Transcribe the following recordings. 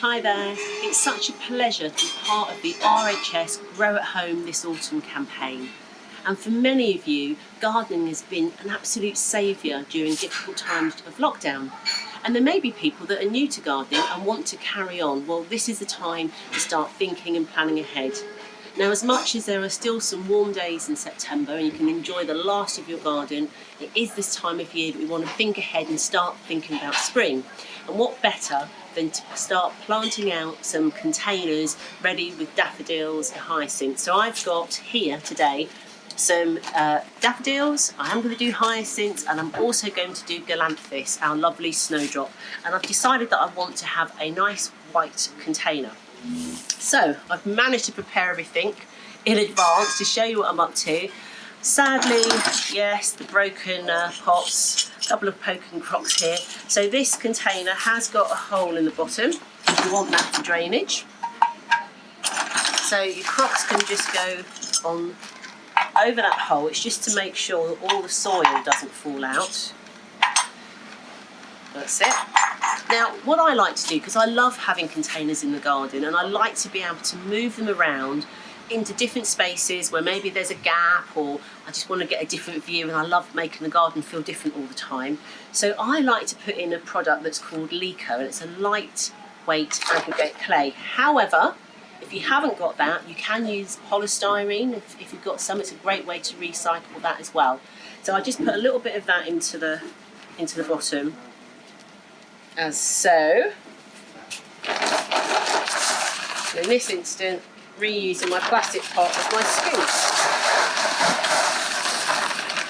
Hi there, it's such a pleasure to be part of the RHS Grow at Home this autumn campaign. And for many of you, gardening has been an absolute saviour during difficult times of lockdown. And there may be people that are new to gardening and want to carry on. Well, this is the time to start thinking and planning ahead. Now, as much as there are still some warm days in September and you can enjoy the last of your garden, it is this time of year that we want to think ahead and start thinking about spring. And what better than to start planting out some containers ready with daffodils and hyacinths. So I've got here today some daffodils, I am going to do hyacinths, and I'm also going to do galanthus, our lovely snowdrop. And I've decided that I want to have a nice white container. So I've managed to prepare everything in advance to show you what I'm up to. Sadly, yes, the broken pots, a couple of poking crocks here. So this container has got a hole in the bottom. You want that for drainage. So your crocks can just go on over that hole. It's just to make sure that all the soil doesn't fall out. That's it. Now, what I like to do, because I love having containers in the garden, and I like to be able to move them around into different spaces where maybe there's a gap, or I just want to get a different view, and I love making the garden feel different all the time. So I like to put in a product that's called Leco, and it's a lightweight aggregate clay. However, if you haven't got that, you can use polystyrene. If you've got some, it's a great way to recycle that as well. So I just put a little bit of that into the bottom, as so. And in this instant, reusing my plastic pot as my scoop.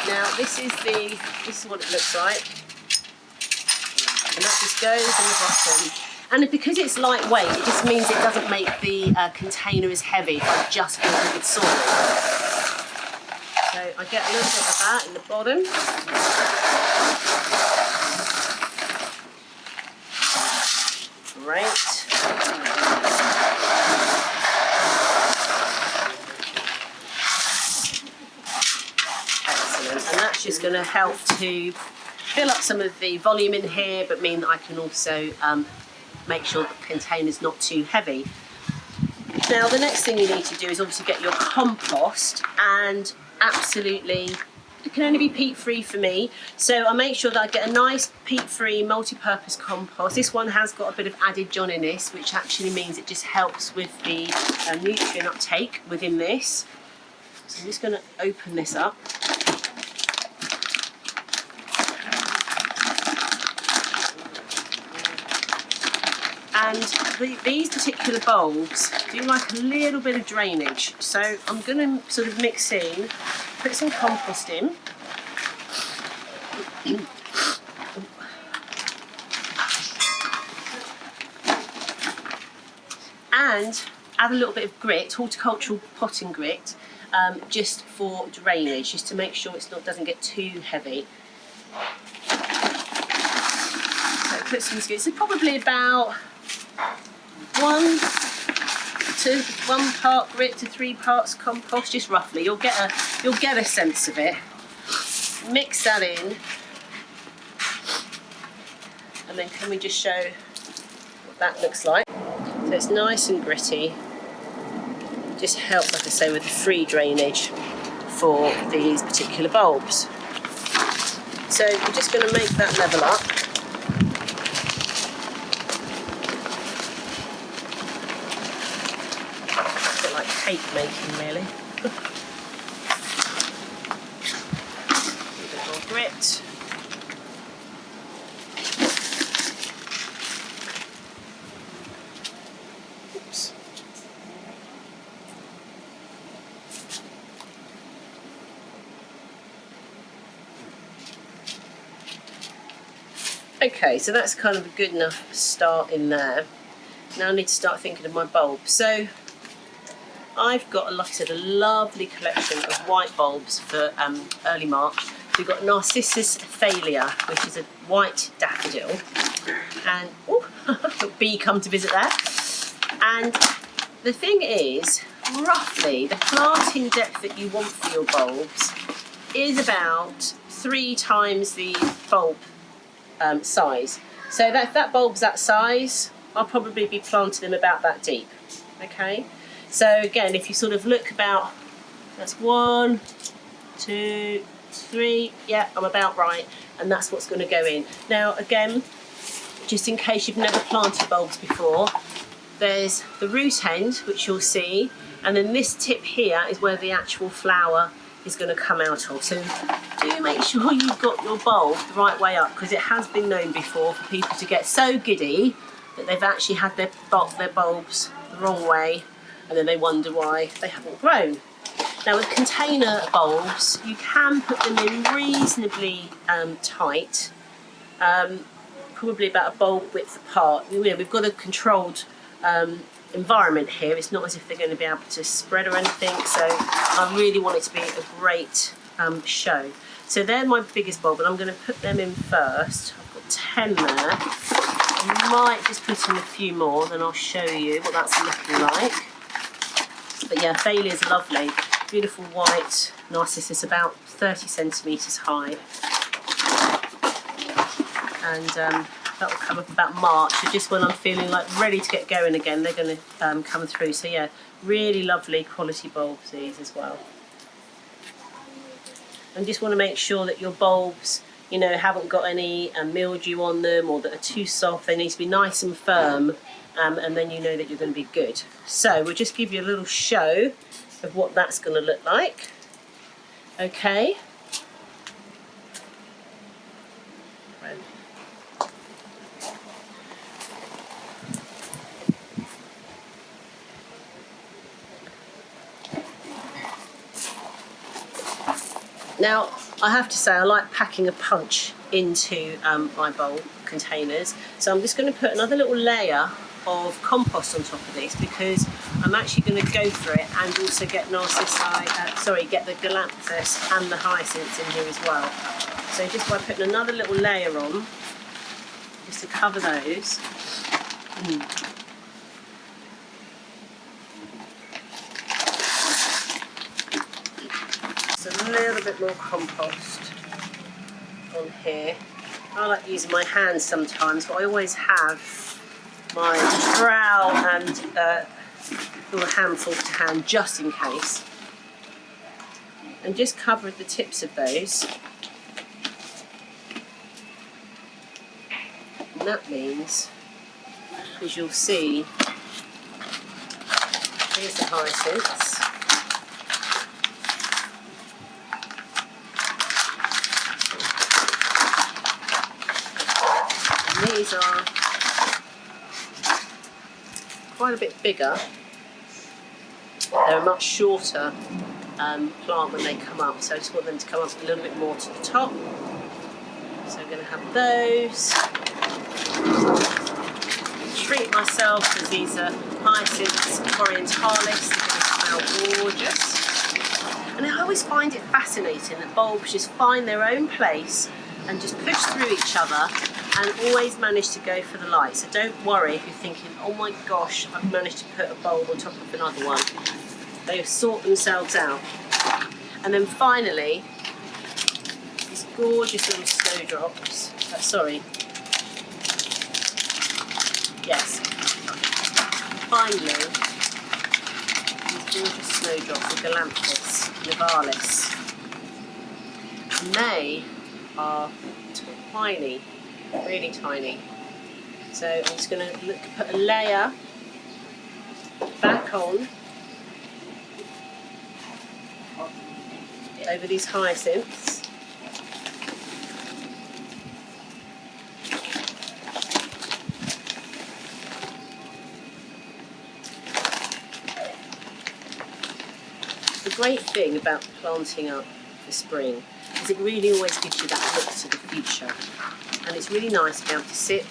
Now this is what it looks like, and that just goes in the bottom. And because it's lightweight, it just means it doesn't make the container as heavy if I just fill it with soil. So I get a little bit of that in the bottom. Great. Excellent. And that's just going to help to fill up some of the volume in here, but mean that I can also make sure that the container's not too heavy. Now, the next thing you need to do is obviously get your compost, and absolutely, it can only be peat-free for me. So I make sure that I get a nice peat-free multi-purpose compost. This one has got a bit of added Johniness, which actually means it just helps with the nutrient uptake within this. So I'm just going to open this up. And these particular bulbs do like a little bit of drainage. So I'm going to sort of mix in, put some compost in. And add a little bit of grit, horticultural potting grit, just for drainage, just to make sure doesn't get too heavy. So put some grit. So probably about 1 part grit to 3 parts compost, just roughly. You'll get a sense of it. Mix that in, and then can we just show what that looks like? So it's nice and gritty. Just helps, like I say, with the free drainage for these particular bulbs. So we're just going to make that level up. Cake making, really. A bit more grit. Oops. Okay, so that's kind of a good enough start in there. Now I need to start thinking of my bulb. So I've got, like I said, a lovely collection of white bulbs for early March. We've got Narcissus Thalia, which is a white daffodil, and a bee come to visit there. And the thing is, roughly, the planting depth that you want for your bulbs is about 3 times the bulb size. So if that bulb's that size, I'll probably be planting them about that deep. Okay, so again, if you sort of look about, that's 1, 2, 3, yeah, I'm about right, and that's what's going to go in. Now again, just in case you've never planted bulbs before, there's the root end, which you'll see, and then this tip here is where the actual flower is going to come out of. So do make sure you've got your bulb the right way up, because it has been known before for people to get so giddy that they've actually had their bulbs the wrong way, and then they wonder why they haven't grown. Now with container bulbs, you can put them in reasonably tight, probably about a bulb width apart. We've got a controlled environment here. It's not as if they're going to be able to spread or anything, so I really want it to be a great show. So they're my biggest bulb, and I'm going to put them in first. I've got 10 there. I might just put in a few more, then I'll show you what that's looking like. But yeah, Thalia's lovely. Beautiful white narcissus, about 30 centimetres high. And that will come up about March, so just when I'm feeling like ready to get going again, they're going to come through. So yeah, really lovely quality bulbs these as well. And just want to make sure that your bulbs, you know, haven't got any mildew on them or that are too soft. They need to be nice and firm, and then you know that you're going to be good. So we'll just give you a little show of what that's going to look like. Okay. Now, I have to say, I like packing a punch into my bulb containers. So I'm just going to put another little layer of compost on top of this, because I'm actually going to go for it and also get get the galanthus and the hyacinths in here as well. So just by putting another little layer on, just to cover those. A little bit more compost on here. I like using my hands sometimes, but I always have my trowel and a little handful to hand just in case. And just cover the tips of those. And that means, as you'll see, here's the hyacinths. These are quite a bit bigger. They're a much shorter plant when they come up, so I just want them to come up a little bit more to the top. So I'm going to have those. Treat myself, because these are hyacinths orientalis. They're going to smell gorgeous. And I always find it fascinating that bulbs just find their own place and just push through each other and always manage to go for the light. So don't worry if you're thinking, oh my gosh, I've managed to put a bulb on top of another one. They sort themselves out. And then finally, these gorgeous little snowdrops. Finally, these gorgeous snowdrops, the galanthus nivalis. And they are tiny. Really tiny. So I'm just going to put a layer back on over these hyacinths. The great thing about planting up for spring is it really always gives you that look to the future. And it's really nice to be able to sit,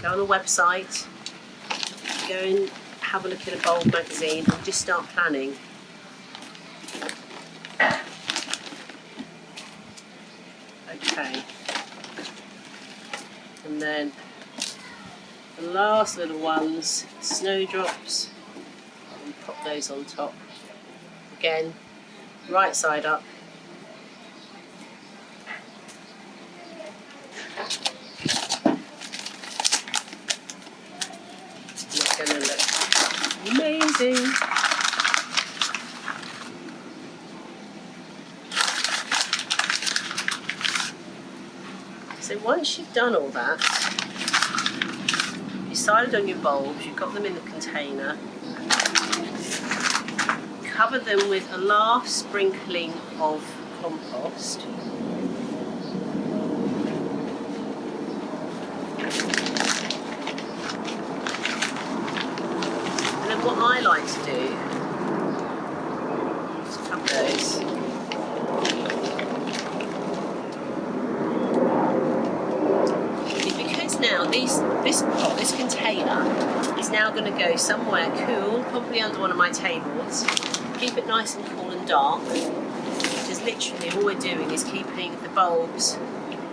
go on a website, go and have a look at a bulb magazine and just start planning. Okay. And then the last little ones, snowdrops, and pop those on top. Again, right side up. easy. So once you've done all that, decided on your bulbs, you've got them in the container, cover them with a last sprinkling of compost. And then what I like to do is cover those. Because now this container is now going to go somewhere cool, probably under one of my tables. Keep it nice and cool and dark. Because literally all we're doing is keeping the bulbs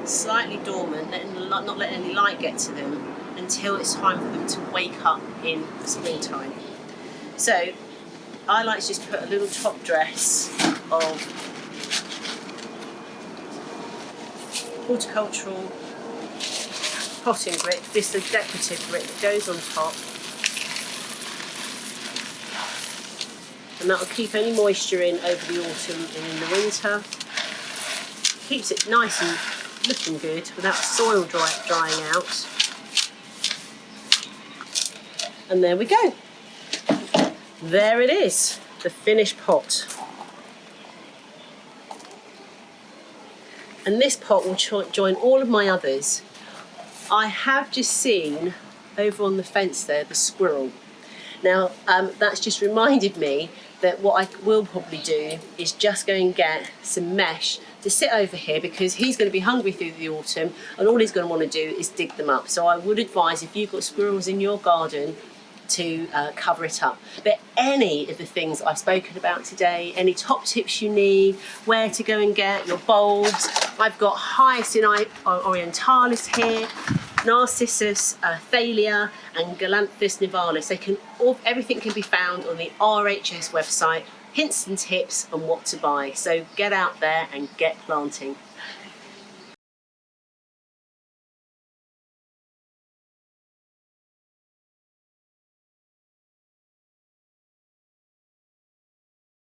slightly dormant, not letting any light get to them until it's time for them to wake up in springtime. So I like to just put a little top dress of Horticultural potting brick. This is a decorative brick that goes on top, and that will keep any moisture in over the autumn and in the winter. Keeps it nice and looking good without soil drying out. And there we go. There it is, the finished pot. And this pot will join all of my others. I have just seen over on the fence there the squirrel. Now that's just reminded me that what I will probably do is just go and get some mesh to sit over here, because he's going to be hungry through the autumn and all he's going to want to do is dig them up. So I would advise, if you've got squirrels in your garden, to cover it up. But any of the things I've spoken about today, any top tips you need, where to go and get your bulbs, I've got Hyacinth orientalis here, Narcissus thalia and Galanthus nivalis. Everything can be found on the RHS website, hints and tips on what to buy. So get out there and get planting.